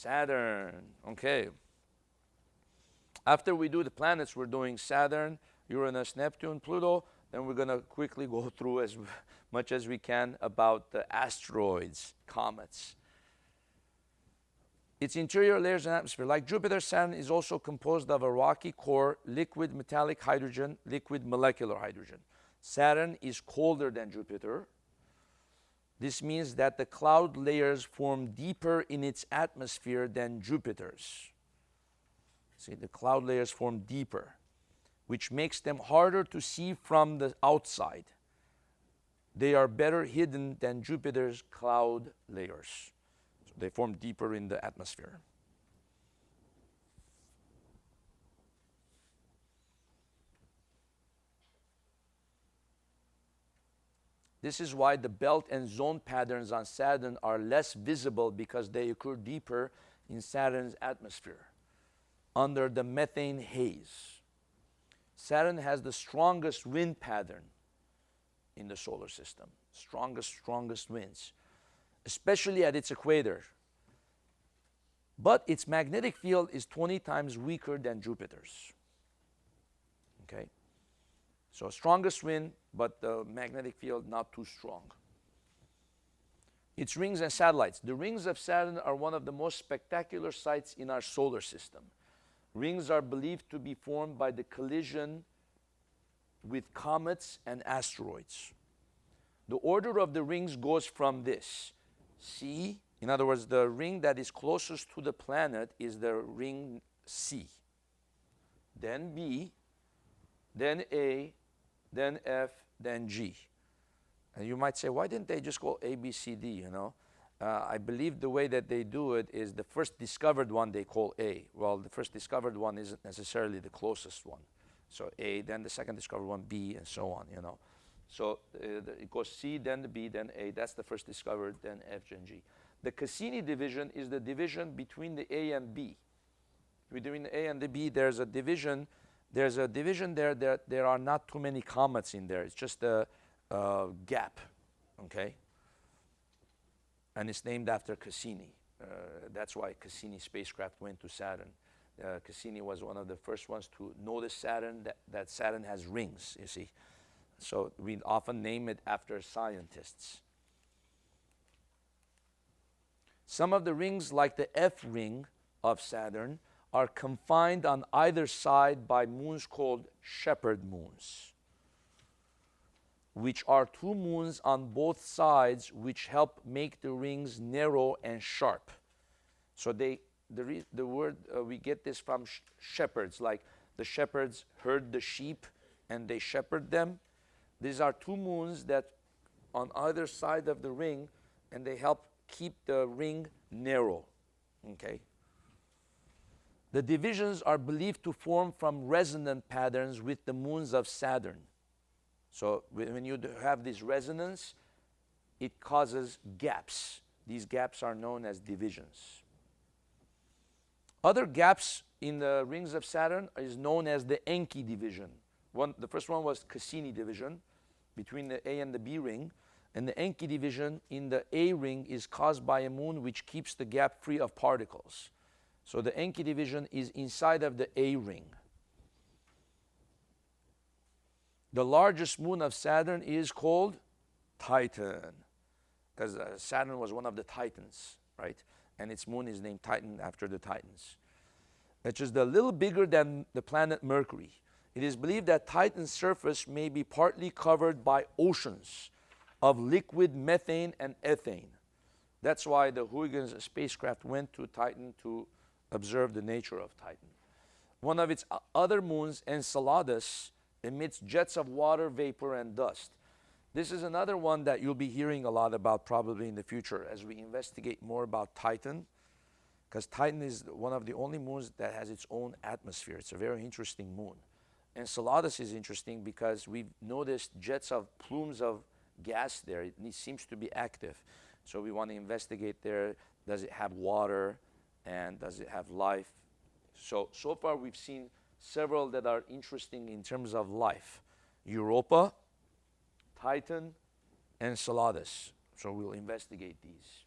Saturn. Okay. After we do the planets, we're doing Saturn, Uranus, Neptune, Pluto. Then we're going to quickly go through as much as we can about the asteroids, comets. Its interior layers and atmosphere. Like Jupiter, Saturn is also composed of a rocky core, liquid metallic hydrogen, liquid molecular hydrogen. Saturn is colder than Jupiter. This means that the cloud layers form deeper in its atmosphere than Jupiter's. See, the cloud layers form deeper, which makes them harder to see from the outside. They are better hidden than Jupiter's cloud layers. So they form deeper in the atmosphere. This is why the belt and zone patterns on Saturn are less visible, because they occur deeper in Saturn's atmosphere, under the methane haze. Saturn has the strongest wind pattern in the solar system. Strongest winds, especially at its equator. But its magnetic field is 20 times weaker than Jupiter's. Okay? So strongest wind, but the magnetic field not too strong. Its rings and satellites. The rings of Saturn are one of the most spectacular sights in our solar system. Rings are believed to be formed by the collision with comets and asteroids. The order of the rings goes from this. C, in other words, the ring that is closest to the planet is the ring C. Then B, then A, then F, then G. And you might say, why didn't they just go A, B, C, D, you know? I believe the way that they do it is the first discovered one they call A. Well, the first discovered one isn't necessarily the closest one. So A, then the second discovered one, B, and so on, you know. So it goes C, then the B, then A. That's the first discovered, then F, and G. The Cassini division is the division between the A and B. Between the A and the B, there's a division. There's a division there that there are not too many comets in there. It's just a gap, okay? And it's named after Cassini. That's why Cassini spacecraft went to Saturn. Cassini was one of the first ones to notice Saturn, that Saturn has rings, you see. So we often name it after scientists. Some of the rings, like the F ring of Saturn, are confined on either side by moons called shepherd moons, which are two moons on both sides, which help make the rings narrow and sharp. So the word, we get this from shepherds, like the shepherds herd the sheep and they shepherd them. These are two moons that on either side of the ring, and they help keep the ring narrow, okay? The divisions are believed to form from resonant patterns with the moons of Saturn. So when you have this resonance, it causes gaps. These gaps are known as divisions. Other gaps in the rings of Saturn is known as the Enki Division. The first one was Cassini Division, between the A and the B ring. And the Enki Division in the A ring is caused by a moon which keeps the gap free of particles. So the Enki Division is inside of the A ring. The largest moon of Saturn is called Titan, because Saturn was one of the Titans, right? And its moon is named Titan after the Titans, which is a little bigger than the planet Mercury. It is believed that Titan's surface may be partly covered by oceans of liquid methane and ethane. That's why the Huygens spacecraft went to Titan to observe the nature of Titan. One of its other moons, Enceladus, emits jets of water vapor and dust. This is another one that you'll be hearing a lot about probably in the future as we investigate more about Titan, because Titan is one of the only moons that has its own atmosphere. It's a very interesting moon. Enceladus is interesting because we've noticed jets of plumes of gas there. It seems to be active. So we want to investigate there. Does it have water? And does it have life? So far we've seen several that are interesting in terms of life. Europa, Titan, Enceladus. So we'll investigate these.